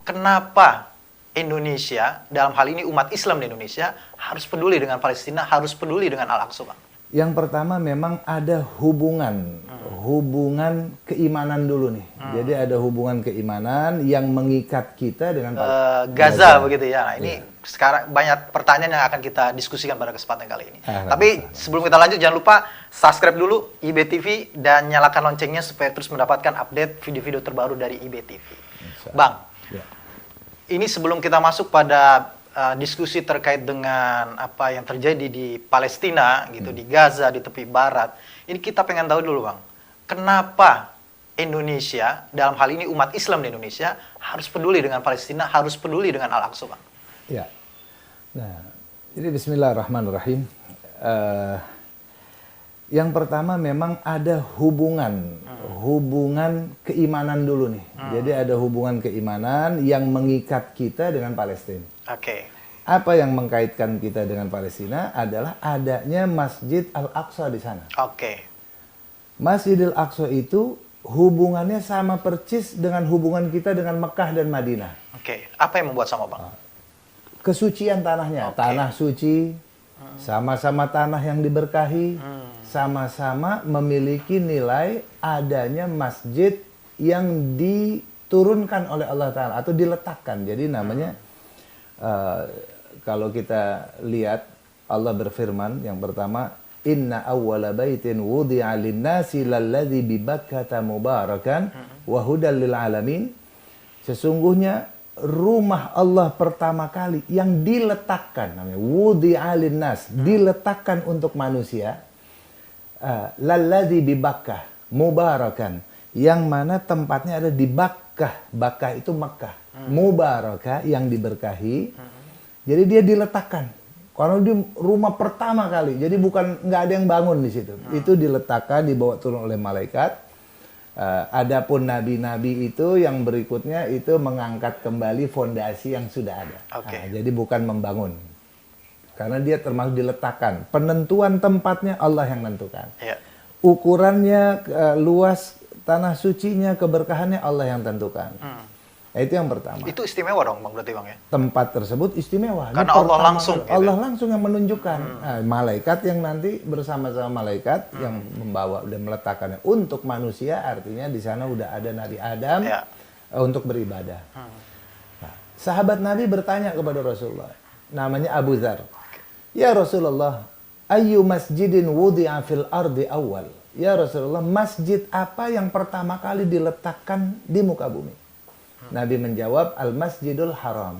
kenapa Indonesia, dalam hal ini umat Islam di Indonesia, harus peduli dengan Palestina, harus peduli dengan Al-Aqsa, Bang? Yang pertama memang ada hubungan keimanan dulu nih. Jadi ada hubungan keimanan yang mengikat kita dengan Gaza begitu ya. Nah, ini sekarang banyak pertanyaan yang akan kita diskusikan pada kesempatan kali ini. Tapi sebelum kita lanjut, jangan lupa subscribe dulu IBTV dan nyalakan loncengnya supaya terus mendapatkan update video-video terbaru dari IBTV. Bang, ini sebelum kita masuk pada diskusi terkait dengan apa yang terjadi di Palestina gitu, di Gaza, di tepi barat. Ini kita pengen tahu dulu, Bang. Kenapa Indonesia, dalam hal ini umat Islam di Indonesia, harus peduli dengan Palestina, harus peduli dengan Al-Aqsa, Bang? Ya. Nah, jadi bismillahirrahmanirrahim. Yang pertama memang ada hubungan keimanan dulu nih. Jadi ada hubungan keimanan yang mengikat kita dengan Palestina. Oke. Apa yang mengkaitkan kita dengan Palestina adalah adanya Masjid Al-Aqsa di sana. Oke. Masjid Al-Aqsa itu hubungannya sama persis dengan hubungan kita dengan Mekah dan Madinah. Oke. Apa yang membuat sama, Bang? Kesucian tanahnya, tanah suci, sama-sama tanah yang diberkahi, sama-sama memiliki nilai adanya masjid yang diturunkan oleh Allah Ta'ala atau diletakkan. Jadi namanya kalau kita lihat Allah berfirman yang pertama, Inna awwala baitin wudi'a lin-nasi lalladzi bi Bakkata mubarakan wa hudal lil alamin. Sesungguhnya rumah Allah pertama kali yang diletakkan, namanya wudi'a lin-nas, diletakkan untuk manusia, lalladzi bi Bakkah mubarakan, yang mana tempatnya ada di Bakkah. Bakkah itu Mekah. Mubarakah, yang diberkahi. Jadi dia diletakkan. Karena di rumah pertama kali. Jadi bukan nggak ada yang bangun di situ. Itu diletakkan, dibawa turun oleh malaikat. Adapun nabi-nabi itu yang berikutnya itu mengangkat kembali fondasi yang sudah ada. Okay. Jadi bukan membangun. Karena dia termasuk diletakkan. Penentuan tempatnya Allah yang menentukan. Yeah. Ukurannya, luas tanah sucinya, keberkahannya Allah yang tentukan. Nah, itu yang pertama. Itu istimewa dong, Bang, berarti, Bang, ya? Tempat tersebut istimewa. Karena Allah langsung. Allah langsung yang menunjukkan. Nah, malaikat yang nanti bersama-sama malaikat yang membawa dan meletakkannya untuk manusia, artinya di sana udah ada Nabi Adam untuk beribadah. Nah, sahabat Nabi bertanya kepada Rasulullah, namanya Abu Dzar. Ya Rasulullah, ayyu masjidin wudi'a fil ardi awal? Ya Rasulullah, masjid apa yang pertama kali diletakkan di muka bumi? Nabi menjawab, Al-Masjidul Haram.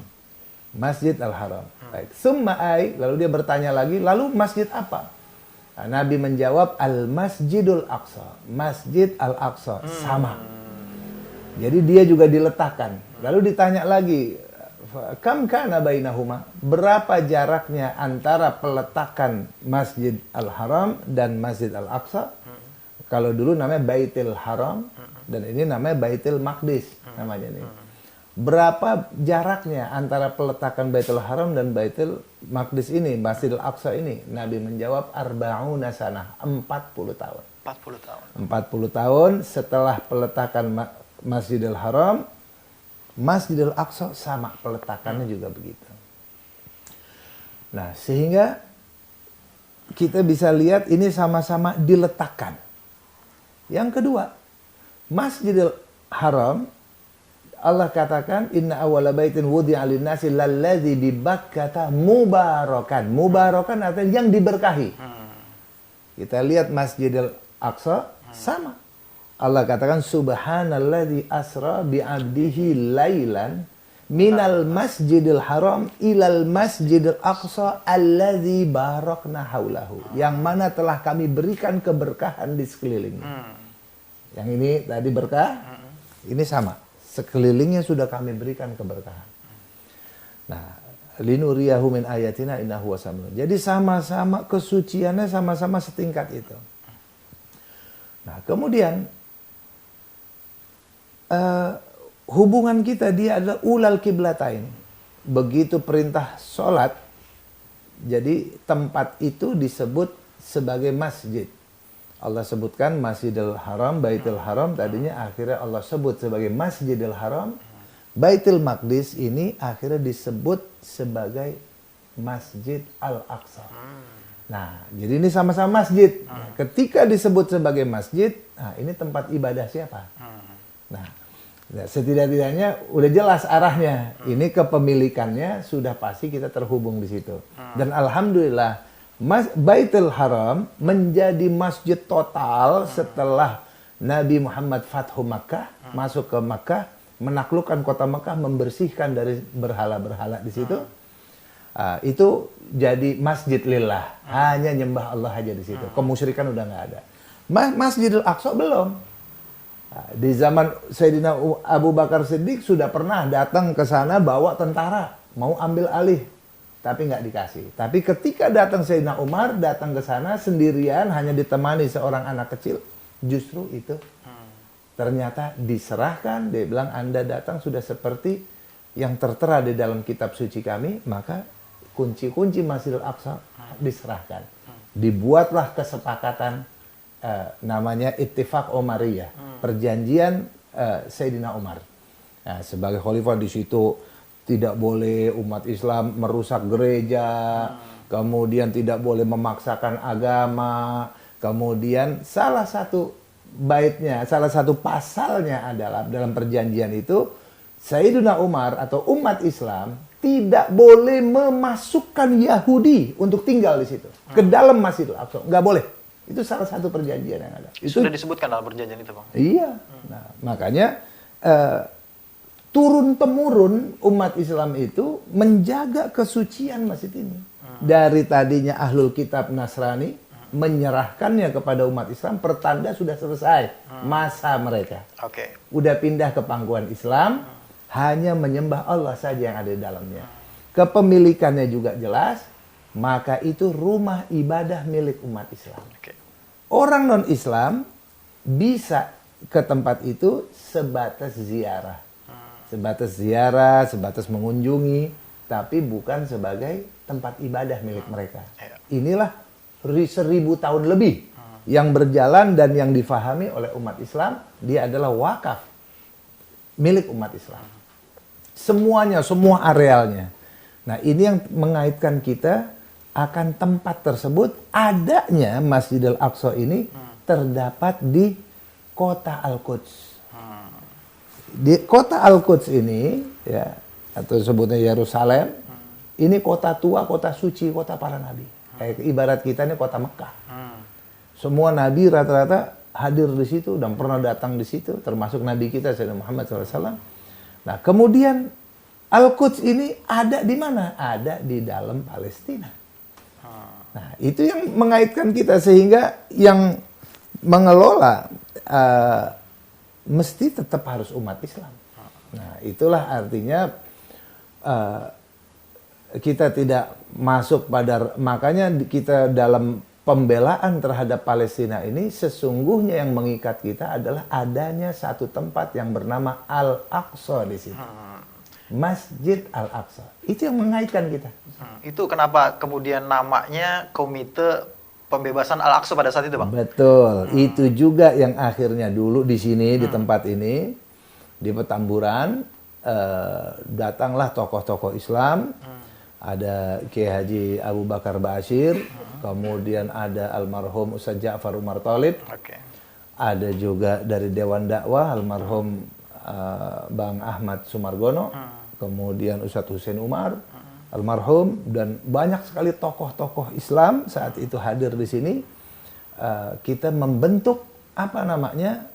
Masjid Al-Haram. Baik. Summa ai, lalu dia bertanya lagi, lalu masjid apa? Nah, Nabi menjawab, Al-Masjidul Aqsa. Masjid Al-Aqsa. Sama. Jadi dia juga diletakkan. Lalu ditanya lagi, kam kana bainahuma? Berapa jaraknya antara peletakan Masjid Al-Haram dan Masjid Al-Aqsa? Kalau dulu namanya Baitul Haram, dan ini namanya Baitul Maqdis namanya ini. Berapa jaraknya antara peletakan Baitul Haram dan Baitul Maqdis ini, Masjidil Aqsa ini? Nabi menjawab, arba'una sanah, 40 tahun. 40 tahun. 40 tahun setelah peletakan Masjidil Haram, Masjidil Aqsa sama peletakannya juga begitu. Nah, sehingga kita bisa lihat ini sama-sama diletakkan. Yang kedua, Masjidil Haram, Allah katakan, Inna awwala baitin wudi'a lin-nasi lalladzi bi Bakkata mubarakan. Mubarakan artinya yang diberkahi. Kita lihat Masjidil Aqsa, sama. Allah katakan, Subhanalladzi asra bi'abdihi lailan minal masjidil haram ilal masjidil aqsa alladzi barakna haulahu. Yang mana telah kami berikan keberkahan di sekelilingnya. Yang ini tadi berkah, ini sama. Sekelilingnya sudah kami berikan keberkahan. Nah, linuriyahu min ayatina innahu wasamun. Jadi sama-sama kesuciannya sama-sama setingkat itu. Nah, kemudian hubungan kita dia adalah ulal kiblatain. Begitu perintah sholat, jadi tempat itu disebut sebagai masjid. Allah sebutkan Masjidil Haram, Baitul Haram, tadinya akhirnya Allah sebut sebagai Masjidil Haram. Baitul Maqdis ini akhirnya disebut sebagai Masjid Al-Aqsa. Nah, jadi ini sama-sama masjid. Nah, ketika disebut sebagai masjid, nah ini tempat ibadah siapa? Nah, setidak-tidaknya udah jelas arahnya. Ini kepemilikannya sudah pasti kita terhubung di situ. Dan alhamdulillah, Baitul Haram menjadi masjid total setelah Nabi Muhammad Fathu Makkah, masuk ke Makkah, menaklukkan kota Makkah, membersihkan dari berhala-berhala di situ. Itu jadi masjid lillah, hanya nyembah Allah aja di situ. Kemusyrikan udah nggak ada. Masjidil Aqsa belum. Di zaman Sayyidina Abu Bakar Siddiq sudah pernah datang ke sana bawa tentara, mau ambil alih, tapi nggak dikasih. Tapi ketika datang Sayyidina Umar, datang ke sana sendirian, hanya ditemani seorang anak kecil, justru itu ternyata diserahkan. Dia bilang, Anda datang sudah seperti yang tertera di dalam kitab suci kami, maka kunci-kunci Masjidil Aqsa diserahkan. Dibuatlah kesepakatan namanya Ittifaq Umariyah, perjanjian Sayyidina Umar. Nah, sebagai khalifah di situ tidak boleh umat Islam merusak gereja, kemudian tidak boleh memaksakan agama, kemudian salah satu baitnya, salah satu pasalnya adalah dalam perjanjian itu Sayyidina Umar atau umat Islam tidak boleh memasukkan Yahudi untuk tinggal di situ ke dalam Masjidil Aqsa, nggak boleh. Itu salah satu perjanjian yang ada. Itu sudah disebutkan dalam perjanjian itu, Bang. Iya. Nah, makanya turun temurun umat Islam itu menjaga kesucian masjid ini. Dari tadinya ahlul kitab Nasrani menyerahkannya kepada umat Islam, pertanda sudah selesai masa mereka. Oke. Udah pindah ke pangkuan Islam, hanya menyembah Allah saja yang ada di dalamnya. Kepemilikannya juga jelas, maka itu rumah ibadah milik umat Islam. Oke. Orang non-Islam bisa ke tempat itu sebatas ziarah. Sebatas ziarah, sebatas mengunjungi, tapi bukan sebagai tempat ibadah milik mereka. Inilah 1000 tahun lebih yang berjalan dan yang difahami oleh umat Islam, dia adalah wakaf milik umat Islam. Semuanya, semua arealnya. Nah, ini yang mengaitkan kita akan tempat tersebut. Adanya Masjidil Aqsa ini terdapat di kota Al-Quds. Di kota Al-Quds ini, ya, atau sebutnya Yerusalem, ini kota tua, kota suci, kota para nabi. Kayak ibarat kita ini kota Mekah. Semua nabi rata-rata hadir di situ dan pernah datang di situ, termasuk nabi kita Sayyidina Muhammad SAW. Nah, kemudian Al-Quds ini ada di mana? Ada di dalam Palestina. Nah, itu yang mengaitkan kita sehingga yang mengelola mesti tetap harus umat Islam. Nah, itulah artinya kita tidak masuk pada, makanya kita dalam pembelaan terhadap Palestina ini sesungguhnya yang mengikat kita adalah adanya satu tempat yang bernama Al-Aqsa di situ. Masjid Al-Aqsa. Itu yang mengaitkan kita. Itu kenapa kemudian namanya Komite Pembebasan Al-Aqsa pada saat itu, Bang? Betul. Itu juga yang akhirnya dulu di sini, di tempat ini, di Petamburan, datanglah tokoh-tokoh Islam. Ada Kiai Haji Abu Bakar Ba'asyir, kemudian ada almarhum Ustaz Ja'far Umar Thalib. Ada juga dari Dewan Dakwah almarhum Bang Ahmad Sumargono, kemudian Ustadz Hussein Umar, almarhum, dan banyak sekali tokoh-tokoh Islam saat itu hadir di sini. Kita membentuk apa namanya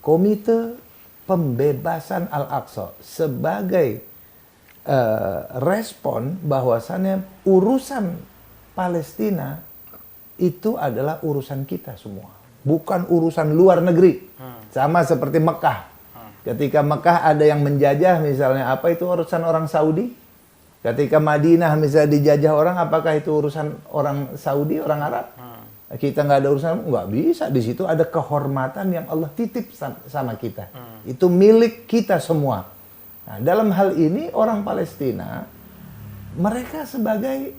Komite Pembebasan Al-Aqsa sebagai respon bahwasannya urusan Palestina itu adalah urusan kita semua, bukan urusan luar negeri. Sama seperti Mekah. Ketika Mekah ada yang menjajah misalnya, apa itu urusan orang Saudi? Ketika Madinah misalnya dijajah orang, apakah itu urusan orang Saudi, orang Arab? Kita nggak ada urusan, nggak bisa. Di situ ada kehormatan yang Allah titip sama kita. Itu milik kita semua. Nah, dalam hal ini orang Palestina, mereka sebagai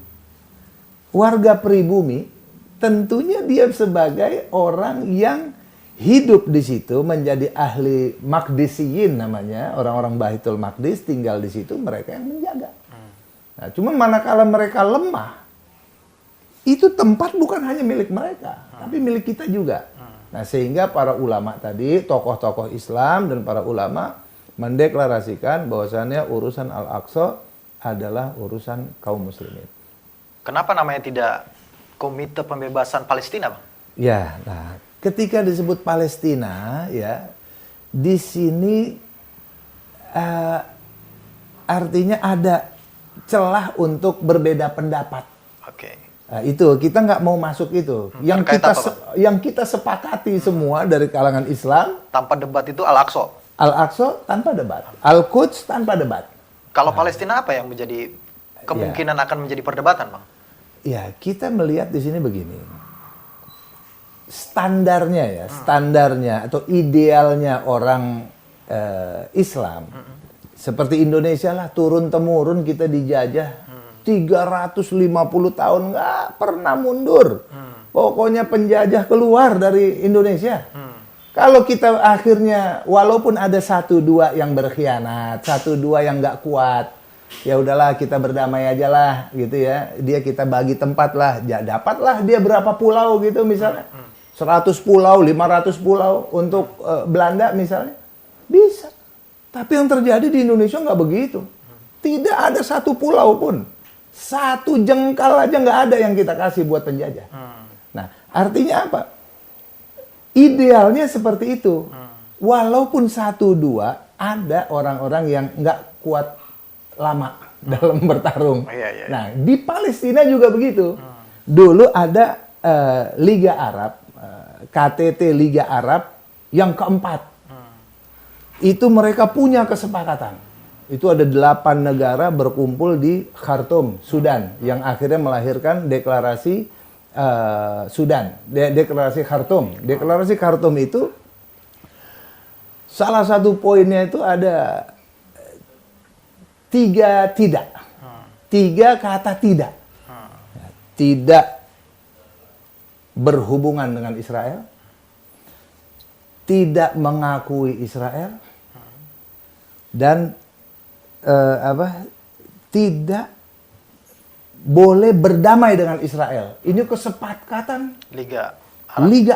warga pribumi, tentunya dia sebagai orang yang hidup di situ menjadi ahli Maqdisiyin namanya, orang-orang Baitul Maqdis tinggal di situ, mereka yang menjaga. Nah, cuman manakala mereka lemah, itu tempat bukan hanya milik mereka, tapi milik kita juga. Nah, sehingga para ulama tadi, tokoh-tokoh Islam dan para ulama mendeklarasikan bahwasannya urusan Al-Aqsa adalah urusan kaum muslimin. Kenapa namanya tidak Komite Pembebasan Palestina, Bang? Ya, nah, ketika disebut Palestina, ya, di sini artinya ada celah untuk berbeda pendapat. Oke. Nah, itu kita nggak mau masuk itu. Yang kita sepakati semua dari kalangan Islam. Tanpa debat itu Al-Aqsa. Al-Aqsa tanpa debat. Al-Quds tanpa debat. Kalau Palestina apa yang menjadi kemungkinan akan menjadi perdebatan, Bang? Ya, kita melihat di sini begini. Standarnya atau idealnya orang Islam seperti Indonesia lah, turun temurun kita dijajah 350 tahun nggak pernah mundur. Pokoknya penjajah keluar dari Indonesia. Kalau kita akhirnya walaupun ada 1-2 yang berkhianat, 1-2 yang nggak kuat, ya udahlah kita berdamai aja lah gitu ya. Dia kita bagi tempat lah, ya dapatlah dia berapa pulau gitu misalnya. 100 pulau, 500 pulau untuk Belanda misalnya. Bisa. Tapi yang terjadi di Indonesia nggak begitu. Tidak ada 1 pulau pun. 1 jengkal aja nggak ada yang kita kasih buat penjajah. Nah, artinya apa? Idealnya seperti itu. Walaupun 1-2 ada orang-orang yang nggak kuat lama dalam bertarung. Nah, di Palestina juga begitu. Dulu ada Liga Arab, KTT Liga Arab yang keempat. Itu mereka punya kesepakatan. Itu ada 8 negara berkumpul di Khartoum, Sudan, yang akhirnya melahirkan deklarasi Sudan, deklarasi Khartoum. Deklarasi Khartoum itu salah satu poinnya itu ada 3 tidak. 3 kata tidak. Tidak berhubungan dengan Israel, tidak mengakui Israel, dan tidak boleh berdamai dengan Israel. Ini kesepakatan Liga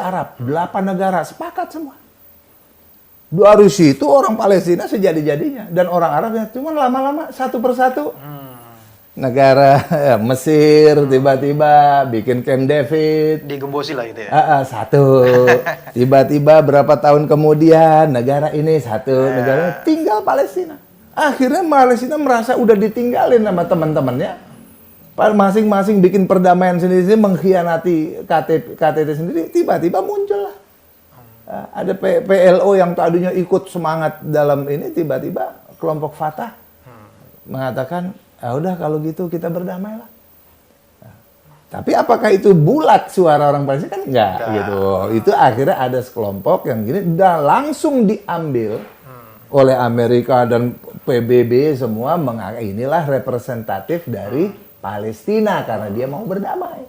Arab. 8 negara sepakat semua. Dari situ orang Palestina sejadi-jadinya, dan orang Arabnya cuma lama-lama satu persatu. Negara Mesir tiba-tiba bikin Camp David, digembosi lah gitu ya. Satu. Tiba-tiba berapa tahun kemudian negara ini satu, negara tinggal Palestina. Akhirnya Palestina merasa udah ditinggalin sama teman-temannya. Masing-masing bikin perdamaian sendiri, mengkhianati KTT sendiri, tiba-tiba muncul lah. Ada PLO yang tadinya ikut semangat dalam ini, tiba-tiba kelompok Fatah mengatakan, ya udah kalau gitu kita berdamai lah. Tapi apakah itu bulat suara orang Palestina? Kan enggak gitu. Itu akhirnya ada sekelompok yang gini, udah langsung diambil oleh Amerika dan PBB semua, inilah representatif dari Palestina karena dia mau berdamai.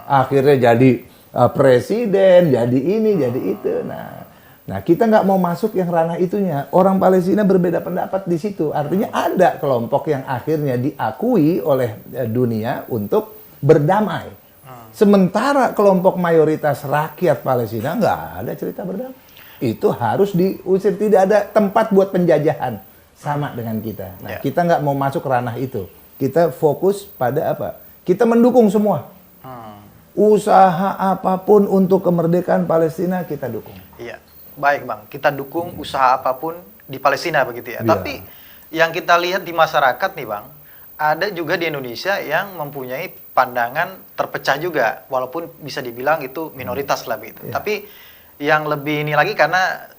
Akhirnya jadi presiden, jadi ini, jadi itu. Nah kita nggak mau masuk yang ranah itunya. Orang Palestina berbeda pendapat di situ. Artinya ada kelompok yang akhirnya diakui oleh dunia untuk berdamai. Sementara kelompok mayoritas rakyat Palestina nggak ada cerita berdamai. Itu harus diusir, tidak ada tempat buat penjajahan. Sama dengan kita. Nah, kita nggak mau masuk ranah itu. Kita fokus pada apa? Kita mendukung semua. Usaha apapun untuk kemerdekaan Palestina kita dukung. Iya, baik Bang. Kita dukung usaha apapun di Palestina begitu ya. Tapi yang kita lihat di masyarakat nih Bang, ada juga di Indonesia yang mempunyai pandangan terpecah juga, walaupun bisa dibilang itu minoritas lah begitu. Tapi yang lebih ini lagi karena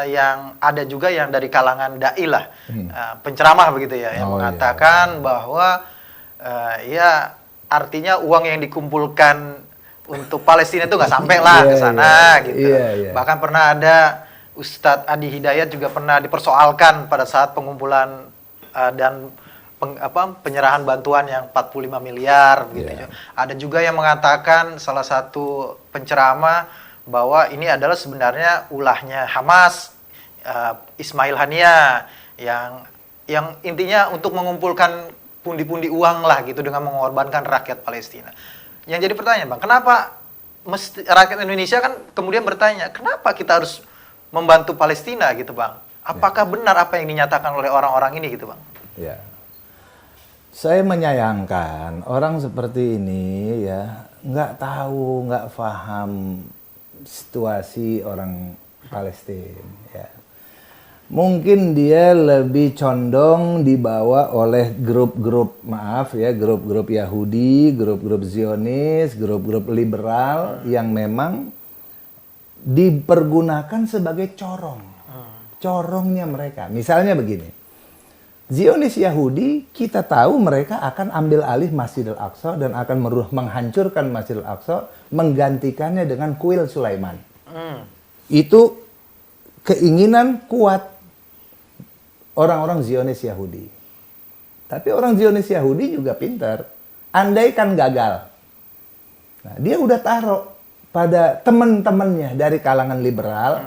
yang ada juga yang dari kalangan dai lah, penceramah begitu ya, yang mengatakan bahwa ya artinya uang yang dikumpulkan untuk Palestina itu nggak sampai lah ke sana gitu. Bahkan pernah ada Ustadz Adi Hidayat juga pernah dipersoalkan pada saat pengumpulan dan penyerahan bantuan yang 45 miliar begitu. Ada juga yang mengatakan, salah satu penceramah bahwa ini adalah sebenarnya ulahnya Hamas, Ismail Haniyah yang intinya untuk mengumpulkan pundi-pundi uang lah gitu dengan mengorbankan rakyat Palestina. Yang jadi pertanyaan, Bang, kenapa rakyat Indonesia kan kemudian bertanya, kenapa kita harus membantu Palestina gitu, Bang? Apakah benar apa yang dinyatakan oleh orang-orang ini gitu, Bang? Ya. Saya menyayangkan orang seperti ini ya nggak tahu, nggak paham situasi orang Palestina. Ya. Mungkin dia lebih condong dibawa oleh grup-grup grup-grup Yahudi, grup-grup Zionis, grup-grup liberal yang memang dipergunakan sebagai corongnya mereka. Misalnya begini. Zionis Yahudi, kita tahu mereka akan ambil alih Masjidil Aqsa dan akan menghancurkan Masjidil Aqsa, menggantikannya dengan kuil Sulaiman. Itu keinginan kuat orang-orang Zionis Yahudi. Tapi orang Zionis Yahudi juga pintar. Andaikan gagal, nah, dia udah taruh pada teman-temannya dari kalangan liberal.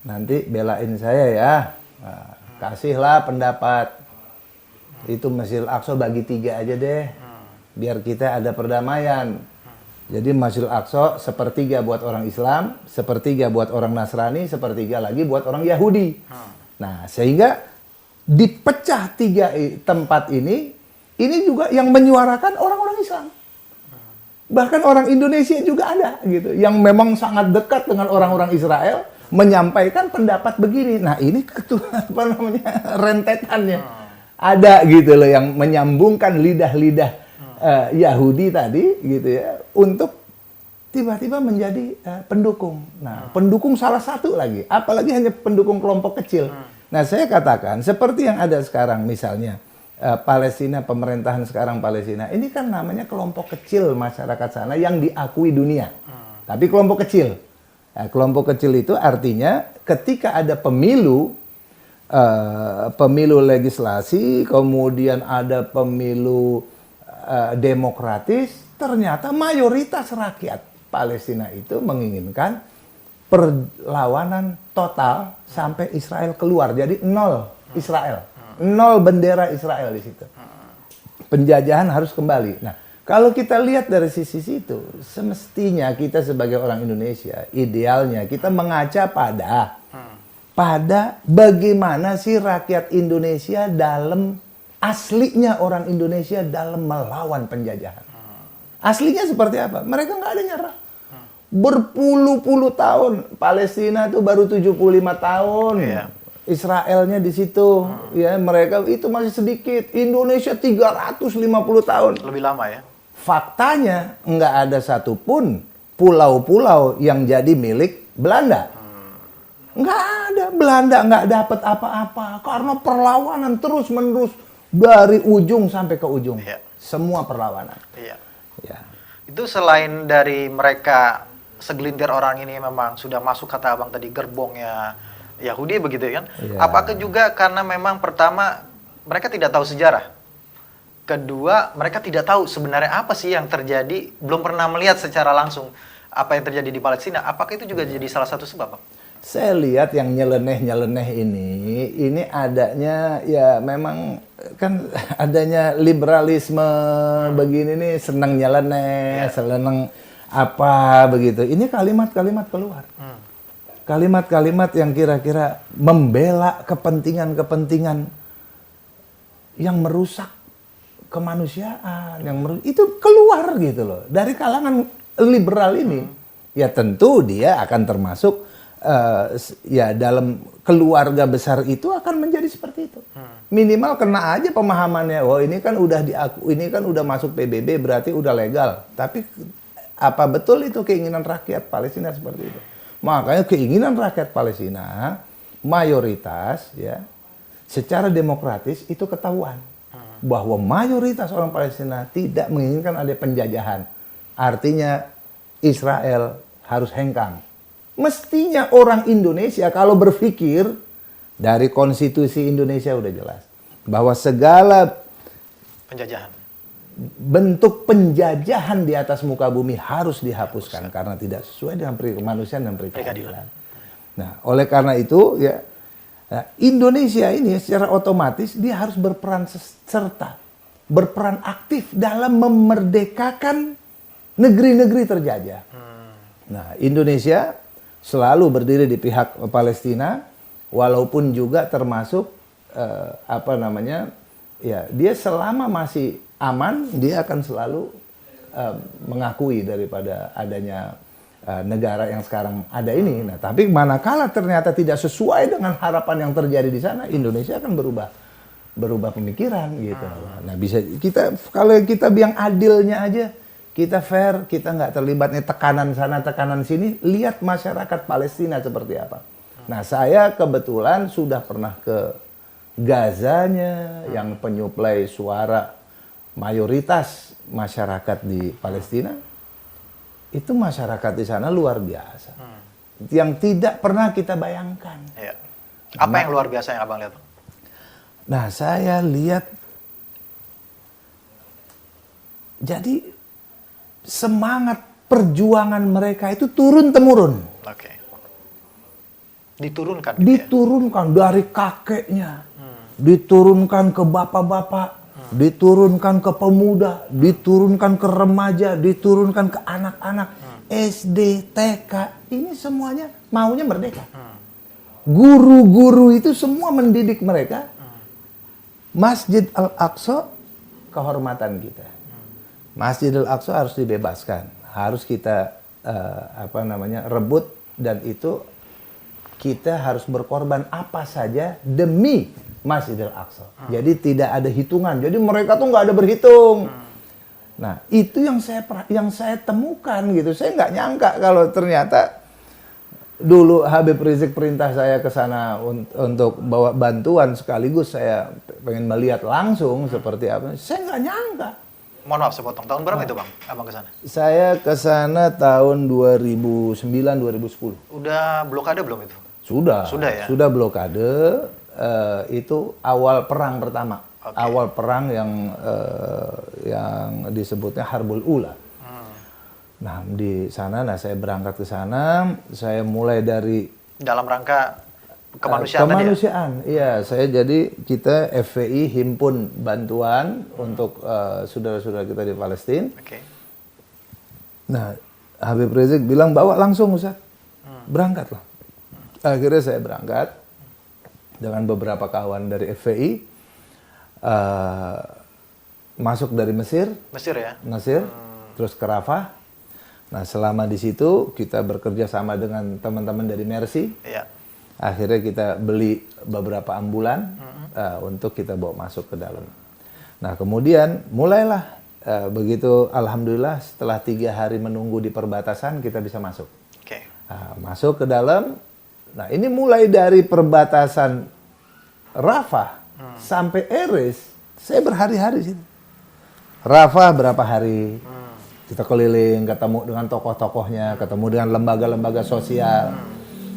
Nanti belain saya ya. Nah, kasihlah pendapat. Itu Masjidil Aqsa bagi 3 aja deh. Biar kita ada perdamaian. Jadi Masjidil Aqsa sepertiga buat orang Islam, sepertiga buat orang Nasrani, sepertiga lagi buat orang Yahudi. Nah, sehingga dipecah 3 tempat ini juga yang menyuarakan orang-orang Islam. Bahkan orang Indonesia juga ada gitu, yang memang sangat dekat dengan orang-orang Israel, menyampaikan pendapat begini. Nah, ini rentetannya ada gitu loh, yang menyambungkan lidah-lidah Yahudi tadi gitu ya, untuk tiba-tiba menjadi pendukung. Nah, pendukung salah satu lagi, apalagi hanya pendukung kelompok kecil. Nah, saya katakan seperti yang ada sekarang misalnya Palestina, pemerintahan sekarang Palestina, ini kan namanya kelompok kecil masyarakat sana yang diakui dunia. Tapi kelompok kecil. Nah, kelompok kecil itu artinya ketika ada pemilu legislasi, kemudian ada pemilu demokratis, ternyata mayoritas rakyat Palestina itu menginginkan perlawanan total sampai Israel keluar. Jadi 0 Israel, 0 bendera Israel di situ. Penjajahan harus kembali. Nah, kalau kita lihat dari sisi situ, semestinya kita sebagai orang Indonesia, idealnya kita mengaca pada bagaimana sih rakyat Indonesia dalam aslinya orang Indonesia dalam melawan penjajahan. Aslinya seperti apa? Mereka nggak ada nyerah. Berpuluh-puluh tahun, Palestina itu baru 75 tahun. Israelnya di situ, ya mereka itu masih sedikit. Indonesia 350 tahun. Lebih lama ya. Faktanya nggak ada satupun pulau-pulau yang jadi milik Belanda. Nggak ada. Belanda nggak dapat apa-apa karena perlawanan terus-menerus dari ujung sampai ke ujung. Semua perlawanan. Ya. Itu selain dari mereka segelintir orang ini memang sudah masuk, kata Abang tadi, gerbongnya Yahudi begitu kan? Apakah juga karena memang pertama mereka tidak tahu sejarah? Kedua, mereka tidak tahu sebenarnya apa sih yang terjadi, belum pernah melihat secara langsung apa yang terjadi di Palestina. Apakah itu juga jadi salah satu sebab, Bang? Saya lihat yang nyeleneh ini adanya ya memang kan adanya liberalisme begini nih, senang nyeleneh, senang apa begitu. Ini kalimat-kalimat keluar. Kalimat-kalimat yang kira-kira membela kepentingan-kepentingan yang merusak kemanusiaan, itu keluar gitu loh dari kalangan liberal ini. Ya tentu dia akan termasuk ya dalam keluarga besar itu akan menjadi seperti itu. Minimal kena aja pemahamannya, oh ini kan udah ini kan udah masuk PBB berarti udah legal. Tapi apa betul itu keinginan rakyat Palestina seperti itu? Makanya keinginan rakyat Palestina mayoritas ya secara demokratis itu ketahuan. Bahwa mayoritas orang Palestina tidak menginginkan ada penjajahan. Artinya Israel harus hengkang. Mestinya orang Indonesia kalau berpikir dari konstitusi Indonesia udah jelas. Bahwa segala penjajahan bentuk penjajahan di atas muka bumi harus dihapuskan karena tidak sesuai dengan kemanusiaan dan keadilan. Nah, oleh karena itu ya, nah, Indonesia ini secara otomatis dia harus berperan serta, berperan aktif dalam memerdekakan negeri-negeri terjajah. Nah, Indonesia selalu berdiri di pihak Palestina, walaupun juga termasuk ya dia selama masih aman, dia akan selalu mengakui daripada adanya negara yang sekarang ada ini. Nah, tapi manakala ternyata tidak sesuai dengan harapan yang terjadi di sana, Indonesia akan berubah pemikiran gitu. Nah, bisa kita kalau kita biang adilnya aja, kita fair, kita nggak terlibat nih tekanan sana tekanan sini. Lihat masyarakat Palestina seperti apa. Nah, saya kebetulan sudah pernah ke Gazanya yang penyuplai suara mayoritas masyarakat di Palestina. Itu masyarakat di sana luar biasa. Yang tidak pernah kita bayangkan. Iya. Apa yang luar biasa yang Abang lihat? Nah, saya lihat jadi semangat perjuangan mereka itu turun-temurun. Oke. Diturunkan. Diturunkan dari kakeknya. Diturunkan ke bapak-bapak. Diturunkan ke pemuda. Diturunkan ke remaja. Diturunkan ke anak-anak. SD, TK. Ini semuanya maunya merdeka. Guru-guru itu semua mendidik mereka. Masjid Al-Aqsa kehormatan kita. Masjid Al-Aqsa harus dibebaskan. Harus kita rebut, dan itu kita harus berkorban apa saja demi Masjid Al-Aqsa. Jadi tidak ada hitungan. Jadi mereka tuh nggak ada berhitung. Nah, itu yang saya temukan gitu. Saya nggak nyangka kalau ternyata dulu Habib Rizik perintah saya ke sana untuk bawa bantuan, sekaligus saya pengen melihat langsung seperti apa. Saya nggak nyangka. Mohon maaf sepotong. Tahun berapa itu Bang Abang ke sana? Saya ke sana tahun 2009-2010. Udah blokade belum itu? Sudah ya? Sudah blokade. Itu awal perang pertama. Okay. Awal perang yang disebutnya Harbul Ula. Nah, di sana, saya berangkat ke sana, saya mulai dari dalam rangka kemanusiaan. Kemanusiaan, iya. Kita FPI himpun bantuan untuk saudara-saudara kita di Palestina. Okay. Nah, Habib Rizik bilang bawa langsung Ustaz, berangkatlah. Akhirnya saya berangkat dengan beberapa kawan dari FPI, masuk dari Mesir. Mesir ya? Mesir, terus ke Rafah. Nah, selama di situ kita bekerja sama dengan teman-teman dari Mercy. Iya. Akhirnya kita beli beberapa ambulan untuk kita bawa masuk ke dalam. Nah, kemudian mulailah begitu, alhamdulillah setelah 3 hari menunggu di perbatasan kita bisa masuk. Okay. Masuk ke dalam. Nah, ini mulai dari perbatasan Rafah sampai Erez, saya berhari-hari situ. Rafah berapa hari? Kita keliling, ketemu dengan tokoh-tokohnya, ketemu dengan lembaga-lembaga sosial.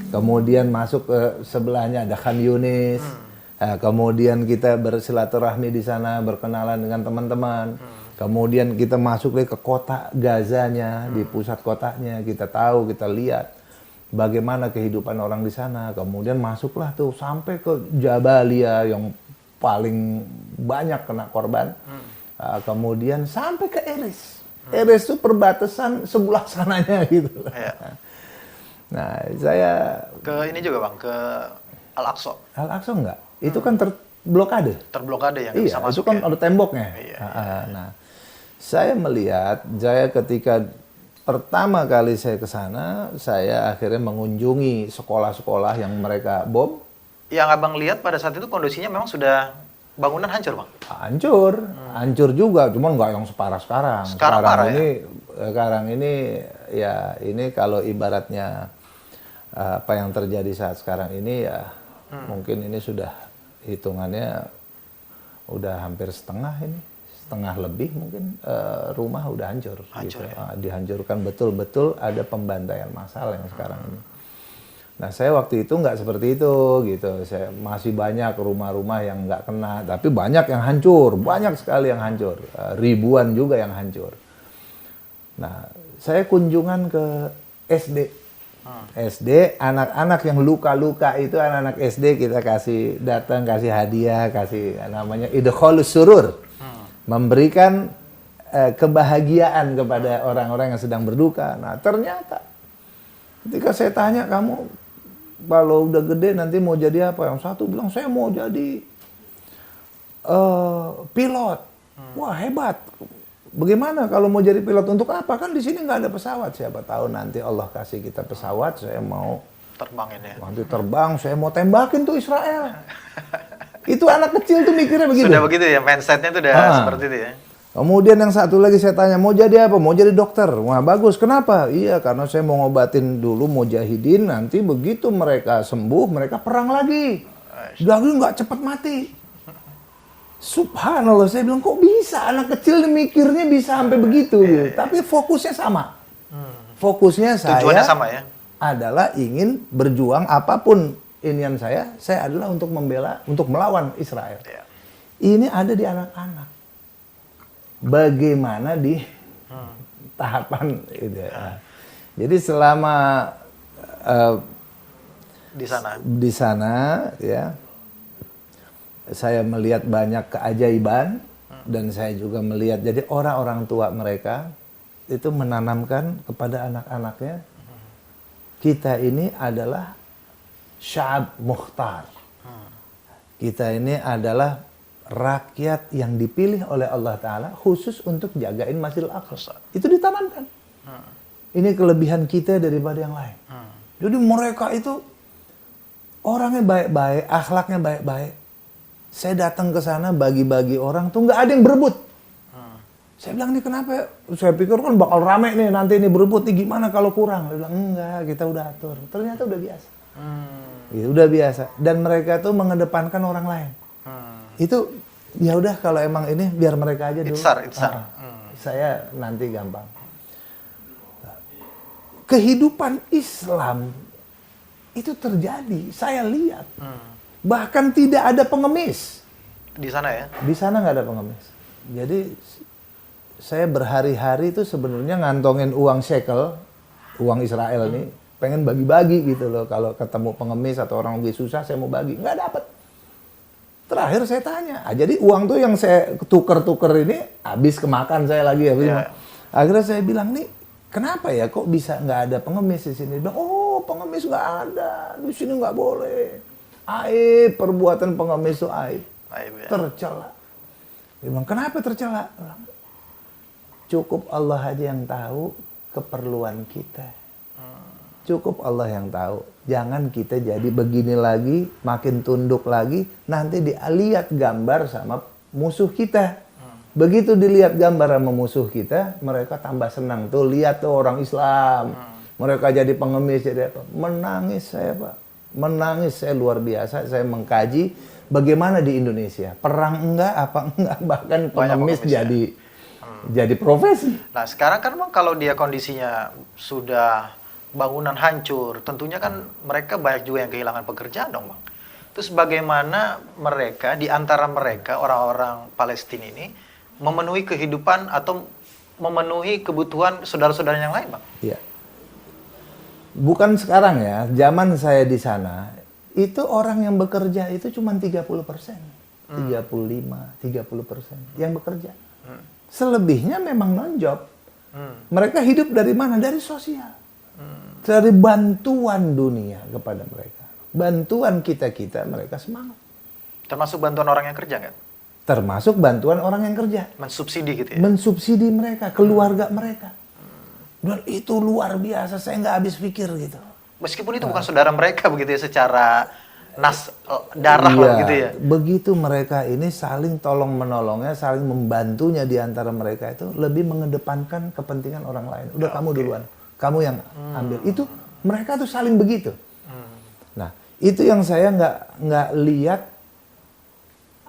Kemudian masuk ke sebelahnya ada Khan Yunis. Kemudian kita bersilaturahmi di sana, berkenalan dengan teman-teman. Kemudian kita masuk ke kota Gazanya, di pusat kotanya. Kita tahu, kita lihat bagaimana kehidupan orang di sana. Kemudian masuklah tuh sampai ke Jabalia yang paling banyak kena korban. Kemudian sampai ke Erez. Erez itu perbatasan sebelah sananya gitu. Ya. Nah, saya ke ini juga Bang, ke Al-Aqsa. Al-Aqsa enggak? Itu kan terblokade. Terblokade ya, Iya, itu kan ada temboknya. Iya. Nah, saya melihat, saya ketika pertama kali saya ke sana, saya akhirnya mengunjungi sekolah-sekolah yang mereka bom. Yang Abang lihat pada saat itu kondisinya memang sudah bangunan hancur, Bang? Hancur juga, cuman nggak yang separah sekarang. Sekarang ini ya ini kalau ibaratnya apa yang terjadi saat sekarang ini ya mungkin ini sudah hitungannya udah hampir setengah lebih mungkin rumah udah hancur gitu. Ya? Dihancurkan betul-betul, ada pembantaian massal yang sekarang ini. Nah, saya waktu itu nggak seperti itu gitu. Saya masih banyak rumah-rumah yang nggak kena, tapi banyak yang hancur, banyak sekali yang hancur, ribuan juga yang hancur. Nah, saya kunjungan ke SD. SD, anak-anak yang luka-luka itu anak-anak SD kita kasih datang, kasih hadiah, kasih namanya idkhalus surur. Memberikan kebahagiaan kepada orang-orang yang sedang berduka. Nah, ternyata ketika saya tanya, kamu kalau udah gede nanti mau jadi apa? Yang satu bilang, saya mau jadi pilot. Wah, hebat. Bagaimana kalau mau jadi pilot, untuk apa? Kan di sini nggak ada pesawat. Siapa tahu nanti Allah kasih kita pesawat, saya mau terbangin ya. nanti terbang, saya mau tembakin tuh Israel. Itu anak kecil tuh mikirnya begitu. Sudah begitu ya, mindsetnya tuh udah seperti itu ya. Kemudian yang satu lagi saya tanya, mau jadi apa? Mau jadi dokter. Wah, bagus. Kenapa? Iya, karena saya mau ngobatin dulu mujahidin, nanti begitu mereka sembuh, mereka perang lagi. Lagi nggak cepat mati. Subhanallah, saya bilang, kok bisa anak kecil mikirnya bisa sampai begitu gitu. Tapi fokusnya sama. Fokusnya tujuannya sama ya. Adalah ingin berjuang apapun inian saya adalah untuk membela, untuk melawan Israel. Ya. Ini ada di anak-anak. Bagaimana di tahapan itu. Jadi selama di sana ya, saya melihat banyak keajaiban dan saya juga melihat jadi orang-orang tua mereka itu menanamkan kepada anak-anaknya, kita ini adalah sya'ab mukhtar. Kita ini adalah rakyat yang dipilih oleh Allah Ta'ala khusus untuk jagain Masjidil Aqsa. Itu ditanamkan. Ini kelebihan kita daripada yang lain. Jadi mereka itu orangnya baik-baik, akhlaknya baik-baik. Saya datang ke sana bagi-bagi orang tuh nggak ada yang berebut. Saya bilang, ini kenapa? Saya pikir kan bakal rame nih nanti ini berebut nih, gimana kalau kurang? Dia bilang, enggak, kita udah atur. Ternyata udah biasa. Ya, udah biasa. Dan mereka tuh mengedepankan orang lain. Itu ya udah, kalau emang ini biar mereka aja dulu. Itsar. Saya nanti gampang. Kehidupan Islam itu terjadi, saya lihat. Bahkan tidak ada pengemis. Di sana ya? Di sana nggak ada pengemis. Jadi saya berhari-hari itu sebenarnya ngantongin uang shekel, uang Israel nih, pengen bagi-bagi gitu loh. Kalau ketemu pengemis atau orang lagi susah, saya mau bagi. Nggak dapet. Terakhir saya tanya, jadi uang tuh yang saya tuker-tuker ini habis kemakan saya lagi ya. Yeah. Akhirnya saya bilang, nih kenapa ya kok bisa nggak ada pengemis di sini? Dia bilang, oh pengemis nggak ada, di sini nggak boleh. Aib, perbuatan pengemis itu aib. Ya. Tercela. Dia bilang, kenapa tercela? Cukup Allah aja yang tahu keperluan kita. Cukup Allah yang tahu. Jangan kita jadi begini lagi, makin tunduk lagi, nanti dilihat gambar sama musuh kita. Begitu dilihat gambar sama musuh kita, mereka tambah senang. Tuh lihat tuh orang Islam. Mereka jadi pengemis, jadi apa? Menangis saya, Pak. Menangis saya luar biasa. Saya mengkaji bagaimana di Indonesia. Perang enggak, apa enggak, bahkan pengemis jadi profesi. Nah sekarang kan Bang, kalau dia kondisinya sudah bangunan hancur, tentunya kan mereka banyak juga yang kehilangan pekerjaan dong Bang. Terus bagaimana mereka, di antara mereka orang-orang Palestina ini memenuhi kehidupan atau memenuhi kebutuhan saudara-saudara yang lain Bang? Iya. Bukan sekarang ya, zaman saya di sana, itu orang yang bekerja itu cuma 30%. 35, 30% yang bekerja. Selebihnya memang non-job. Mereka hidup dari mana? Dari sosial. Dari bantuan dunia kepada mereka. Bantuan kita-kita, mereka semangat. Termasuk bantuan orang yang kerja nggak? Termasuk bantuan orang yang kerja. Mensubsidi gitu ya? Mensubsidi mereka, keluarga mereka. Dan itu luar biasa, saya nggak habis pikir gitu. Meskipun itu bukan saudara mereka begitu ya, secara darah lah gitu ya. Begitu mereka ini saling tolong menolongnya, saling membantunya di antara mereka itu lebih mengedepankan kepentingan orang lain. Udah kamu duluan, kamu yang ambil. Itu mereka tuh saling begitu. Nah, itu yang saya nggak lihat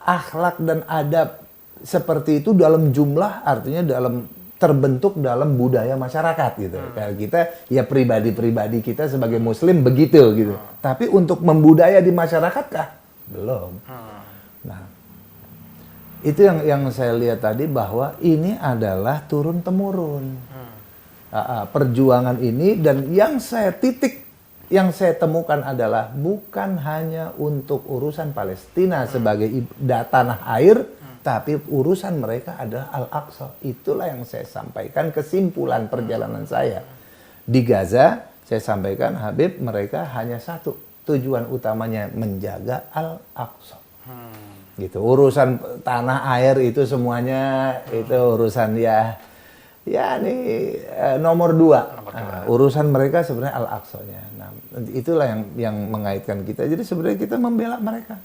akhlak dan adab seperti itu dalam jumlah, artinya dalam terbentuk dalam budaya masyarakat gitu. Kayak kita ya pribadi-pribadi kita sebagai muslim begitu gitu. Tapi untuk membudaya di masyarakat kah? Belum. Nah, itu yang saya lihat tadi bahwa ini adalah turun temurun. Perjuangan ini, dan yang saya temukan adalah bukan hanya untuk urusan Palestina sebagai tanah air, tapi urusan mereka adalah Al-Aqsa. Itulah yang saya sampaikan kesimpulan perjalanan saya. Di Gaza, saya sampaikan, Habib, mereka hanya satu. Tujuan utamanya menjaga Al-Aqsa. Gitu. Urusan tanah air itu semuanya, itu urusan nomor 2. Urusan mereka sebenarnya Al-Aqsa-nya. Nah, itulah yang mengaitkan kita. Jadi sebenarnya kita membela mereka.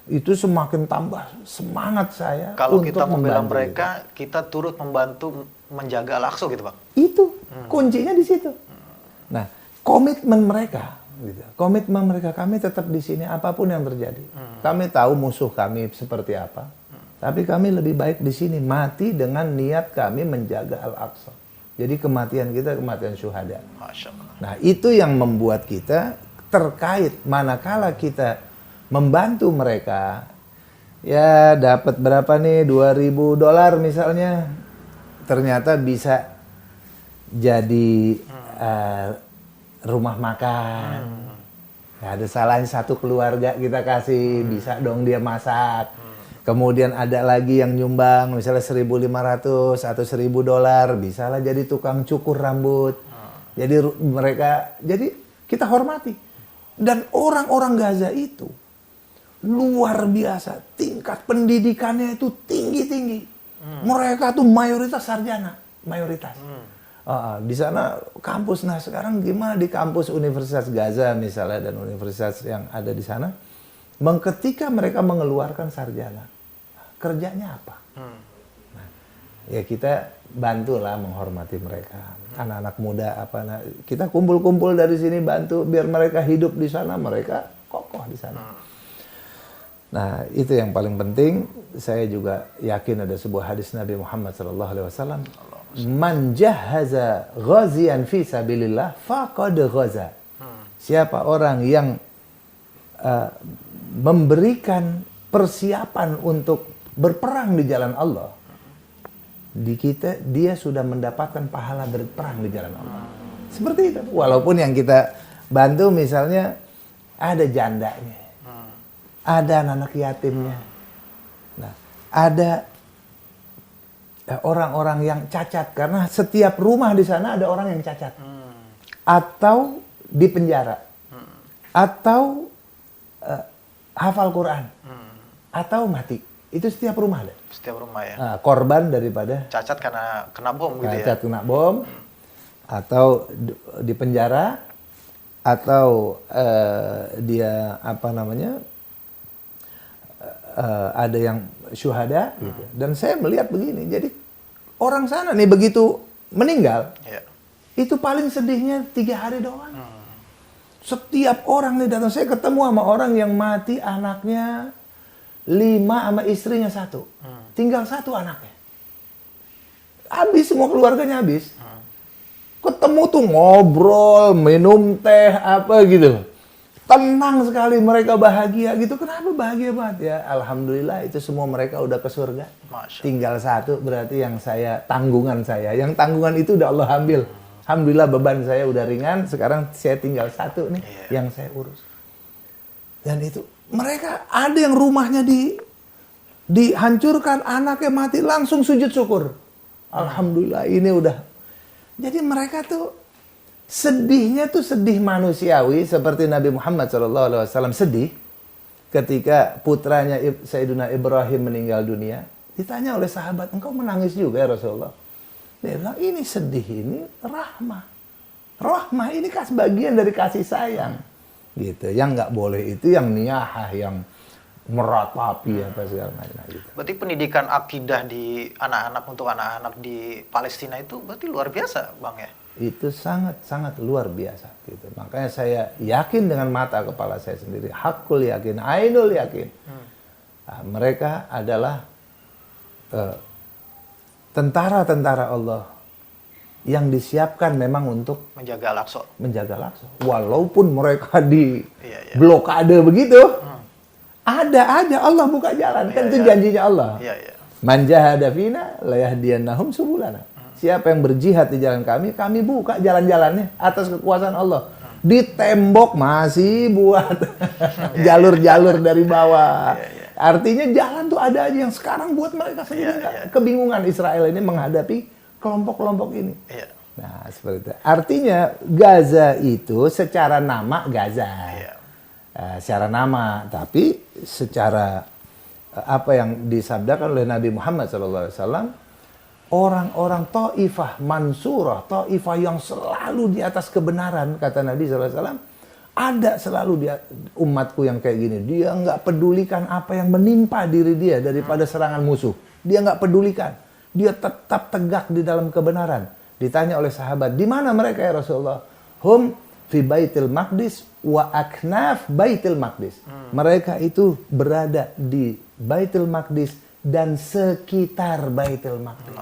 Itu semakin tambah semangat saya. Kalau untuk kita membela membantu mereka, kita turut membantu menjaga Al-Aqsa gitu, Bang. Itu kuncinya di situ. Nah, komitmen mereka, gitu. Komitmen mereka, kami tetap di sini apapun yang terjadi. Kami tahu musuh kami seperti apa, tapi kami lebih baik di sini mati dengan niat kami menjaga Al-Aqsa. Jadi kematian kita kematian syuhada. Masya Allah. Nah, itu yang membuat kita terkait manakala kita membantu mereka, ya dapat berapa nih, $2.000 misalnya, ternyata bisa jadi rumah makan. Gak ada salahnya satu keluarga kita kasih, bisa dong dia masak. Kemudian ada lagi yang nyumbang misalnya 1.500 atau $1.000, bisalah jadi tukang cukur rambut. Jadi mereka, jadi kita hormati. Dan orang-orang Gaza itu luar biasa, tingkat pendidikannya itu tinggi-tinggi. Mereka tuh mayoritas sarjana, mayoritas. Di sana kampus, nah sekarang gimana di kampus Universitas Gaza misalnya dan universitas yang ada di sana, ketika mereka mengeluarkan sarjana, kerjanya apa? Nah, ya kita bantulah menghormati mereka, anak-anak muda kita kumpul-kumpul dari sini bantu biar mereka hidup di sana, mereka kokoh di sana. Nah, itu yang paling penting. Saya juga yakin ada sebuah hadis Nabi Muhammad SAW. Man jahaza ghazian fi sabilillah faqad ghaza. Siapa orang yang memberikan persiapan untuk berperang di jalan Allah, dia sudah mendapatkan pahala berperang di jalan Allah. Seperti itu. Walaupun yang kita bantu misalnya ada jandanya, ada anak yatimnya, nah, ada orang-orang yang cacat, karena setiap rumah di sana ada orang yang cacat, atau di penjara, atau hafal Quran, atau mati. Itu setiap rumah ada. Setiap rumah ya. Nah, korban daripada cacat karena kena bom gitu ya. Cacat kena bom, atau di penjara, atau dia ada yang syuhada gitu. Dan saya melihat begini, jadi orang sana nih begitu meninggal, itu paling sedihnya 3 hari doang. Setiap orang nih datang, saya ketemu sama orang yang mati anaknya 5 sama istrinya 1, tinggal 1 anaknya. Habis semua keluarganya habis. Ketemu tuh ngobrol, minum teh apa gitu. Tenang sekali, mereka bahagia gitu. Kenapa bahagia banget ya? Alhamdulillah itu semua mereka udah ke surga. Tinggal 1 berarti yang tanggungan saya. Yang tanggungan itu udah Allah ambil. Alhamdulillah beban saya udah ringan. Sekarang saya tinggal 1 nih yang saya urus. Dan itu mereka ada yang rumahnya dihancurkan, anaknya mati, langsung sujud syukur. Alhamdulillah ini udah. Jadi mereka tuh sedihnya tuh sedih manusiawi, seperti Nabi Muhammad SAW sedih ketika putranya Sayyidina Ibrahim meninggal dunia. Ditanya oleh sahabat, engkau menangis juga ya Rasulullah? Dia bilang, ini sedih ini rahmah. Rahmah ini bagian dari kasih sayang. Gitu. Yang nggak boleh itu yang niyahah, yang meratapi apa segala macam gitu. Berarti pendidikan akidah di anak-anak untuk anak-anak di Palestina itu berarti luar biasa, Bang ya? Itu sangat-sangat luar biasa gitu. Makanya saya yakin dengan mata kepala saya sendiri, hakul yakin, ainul yakin. Nah, mereka adalah tentara-tentara Allah yang disiapkan memang untuk menjaga Al-Aqsa. Walaupun mereka di Iya, iya. blokade begitu, ada aja Allah buka jalan. Kan itu janjinya Allah. Iya, iya. Man jahada fina la yahdiyannahum subulana. Siapa yang berjihad di jalan kami buka jalan-jalannya atas kekuasaan Allah. Di tembok masih buat jalur-jalur dari bawah. Artinya jalan tuh ada aja yang sekarang buat mereka sendiri. Kebingungan Israel ini menghadapi kelompok-kelompok ini. Iya. Nah, seperti itu. Artinya Gaza itu secara nama Gaza. Iya. Secara nama, tapi secara apa yang disabdakan oleh Nabi Muhammad SAW, orang-orang Taifah Mansurah, Taifah yang selalu di atas kebenaran, kata Nabi SAW, ada selalu di umatku yang kayak gini. Dia nggak pedulikan apa yang menimpa diri dia daripada serangan musuh. Dia nggak pedulikan. Dia tetap tegak di dalam kebenaran. Ditanya oleh sahabat, di mana mereka ya Rasulullah? Hum fi Baitil Maqdis wa aknaf Baitil Maqdis. Mereka itu berada di Baitul Maqdis dan sekitar Baitul Maqdis.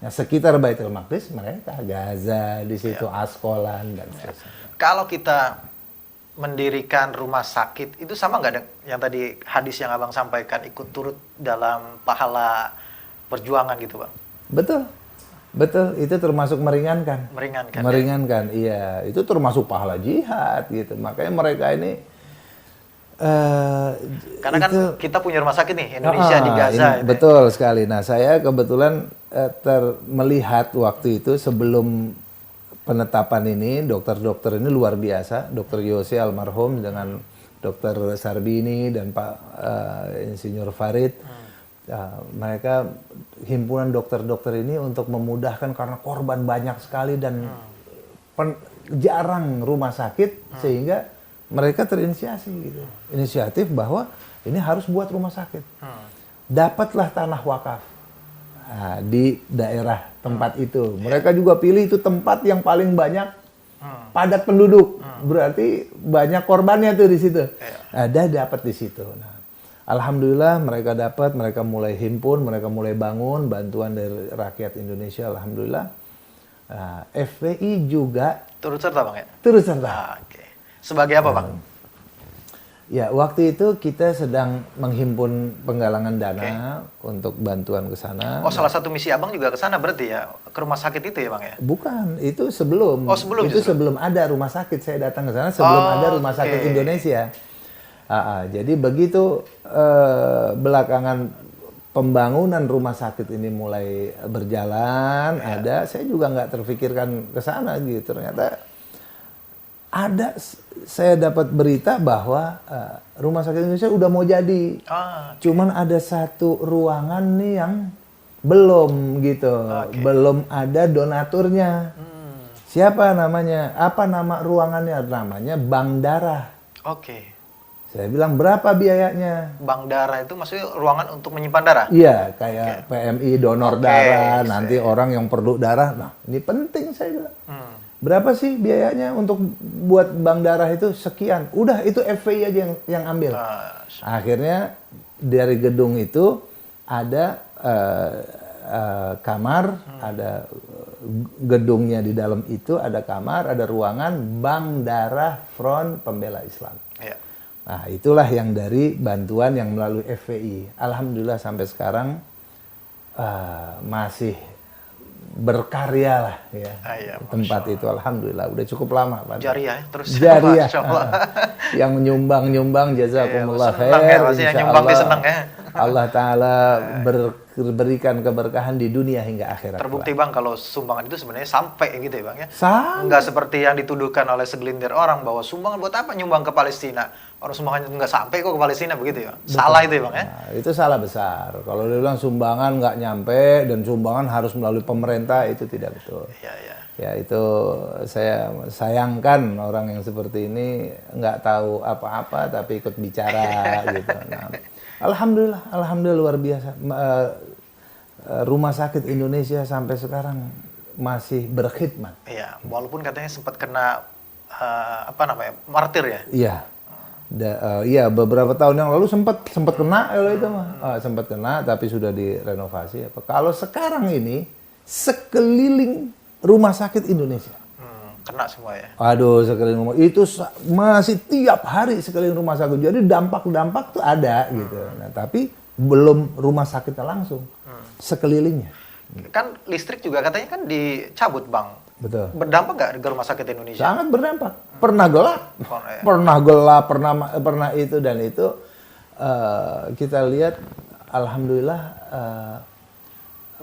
Nah, sekitar Baitul Maqdis mereka Gaza, di situ Askolan dan seterusnya. Kalau kita mendirikan rumah sakit, itu sama nggak yang tadi hadis yang Abang sampaikan, ikut turut dalam pahala perjuangan gitu, Bang? Betul. Betul, itu termasuk meringankan. Meringankan. Iya. Itu termasuk pahala jihad gitu. Makanya mereka ini karena kan kita punya rumah sakit nih Indonesia di Gaza. Betul sekali. Nah, saya kebetulan melihat waktu itu sebelum penetapan ini, dokter-dokter ini luar biasa. Dokter Yose almarhum dengan Dokter Sarbini dan Pak Insinyur Farid. Mereka himpunan dokter-dokter ini untuk memudahkan karena korban banyak sekali dan jarang rumah sakit sehingga mereka terinisiasi gitu. Inisiatif bahwa ini harus buat rumah sakit. Dapatlah tanah wakaf di daerah tempat itu. Mereka juga pilih itu tempat yang paling banyak padat penduduk. Berarti banyak korbannya tuh di situ. Ada dapat di situ. Nah, alhamdulillah mereka dapat, mereka mulai himpun, mereka mulai bangun, bantuan dari rakyat Indonesia, alhamdulillah. FPI juga turut serta, Bang ya? Turut serta. Oke. Sebagai apa, Bang? Ya, waktu itu kita sedang menghimpun penggalangan dana untuk bantuan ke sana. Oh, salah satu misi Abang juga ke sana berarti ya? Ke rumah sakit itu ya, Bang ya? Bukan, itu sebelum. Oh, sebelum itu justru? sebelum ada rumah sakit, saya datang ke sana sebelum ada rumah sakit Indonesia. Jadi begitu belakangan pembangunan rumah sakit ini mulai berjalan, saya juga nggak terfikirkan ke sana gitu. Ternyata saya dapat berita bahwa rumah sakit Indonesia udah mau jadi. Cuman ada satu ruangan nih yang belum gitu. Belum ada donaturnya. Siapa namanya? Apa nama ruangannya? Namanya Bank Darah. Oke. Saya bilang, berapa biayanya? Bank darah itu maksudnya ruangan untuk menyimpan darah? Iya, kayak PMI donor darah, nanti orang yang perlu darah. Nah, ini penting saya bilang. Berapa sih biayanya untuk buat bank darah itu? Sekian. Udah, itu FPI aja yang ambil. Akhirnya dari gedung itu ada kamar, ada gedungnya di dalam itu, ada kamar, ada ruangan Bank Darah Front Pembela Islam. Iya. Nah, itulah yang dari bantuan yang melalui FPI. Alhamdulillah sampai sekarang masih berkarya lah ya. Tempat itu alhamdulillah udah cukup lama, Pak. Jariah terus. Jariah. Yang nyumbang jazakumullah khair. Yang nyumbang senang ya. Allah Ta'ala berikan keberkahan di dunia hingga akhirat. Terbukti Bang kalau sumbangan itu sebenarnya sampai gitu ya Bang ya. Enggak seperti yang dituduhkan oleh segelintir orang bahwa sumbangan buat apa nyumbang ke Palestina. Orang sumbangannya nggak sampai kok ke Palestina begitu ya. Betul. Salah itu ya Bang ya. Nah, itu salah besar. Kalau dia bilang sumbangan nggak nyampe dan sumbangan harus melalui pemerintah, itu tidak betul. Ya itu saya sayangkan orang yang seperti ini nggak tahu apa-apa tapi ikut bicara gitu. Nah, Alhamdulillah luar biasa. Rumah sakit Indonesia sampai sekarang masih berkhidmat. Iya, walaupun katanya sempat kena martir ya. Iya. Iya, beberapa tahun yang lalu sempat kena itu mah. Sempat kena tapi sudah direnovasi. Kalau sekarang ini sekeliling rumah sakit Indonesia. Kena semua ya. Aduh, sekeliling rumah itu masih tiap hari sekeliling rumah sakit. Jadi dampak-dampak tuh ada gitu. Nah, tapi belum rumah sakitnya langsung, sekelilingnya. Kan listrik juga katanya kan dicabut, Bang. Betul. Berdampak nggak ke rumah sakit Indonesia? Sangat berdampak. Pernah gelap, Ya. pernah gelap, pernah itu dan itu kita lihat, alhamdulillah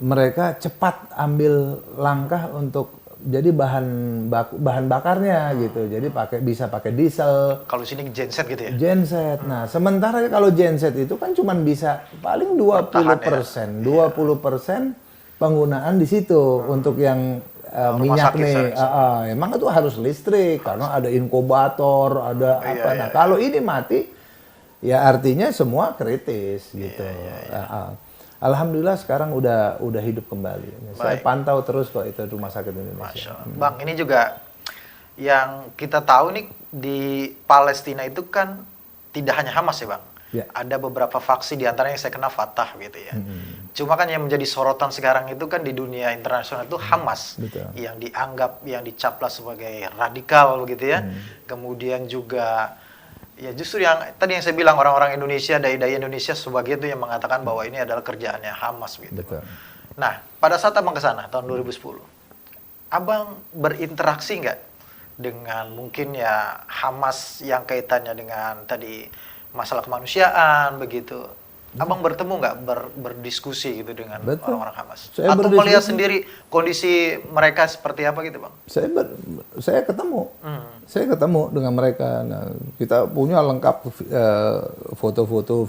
mereka cepat ambil langkah untuk jadi bahan bakarnya gitu. Jadi bisa pakai diesel. Kalau sini genset gitu ya? Genset. Nah, sementara kalau genset itu kan cuma bisa paling 20%, 20% penggunaan di situ untuk yang minyak nih. Emang itu harus listrik karena ada inkubator, ada apa. Nah, kalau ini mati, ya artinya semua kritis gitu. Alhamdulillah sekarang udah hidup kembali. Saya pantau terus kok itu rumah sakit Indonesia. Bang, ini juga yang kita tahu nih di Palestina itu kan tidak hanya Hamas ya, Bang. Ya. Ada beberapa faksi di antaranya yang saya kenal Fatah gitu ya. Cuma kan yang menjadi sorotan sekarang itu kan di dunia internasional itu Hamas. Betul. Yang dianggap, yang dicaplas sebagai radikal begitu ya. Kemudian juga ya justru yang tadi yang saya bilang orang-orang Indonesia, dai-dai Indonesia sebagian itu yang mengatakan bahwa ini adalah kerjaannya Hamas gitu. Betul. Nah, pada saat Abang ke sana tahun 2010, Abang berinteraksi nggak dengan mungkin ya Hamas yang kaitannya dengan tadi masalah kemanusiaan begitu? Abang bertemu nggak berdiskusi gitu dengan orang-orang Hamas? Atau melihat sendiri kondisi mereka seperti apa gitu, Bang? Saya ketemu. Saya ketemu dengan mereka. Nah, kita punya lengkap foto-foto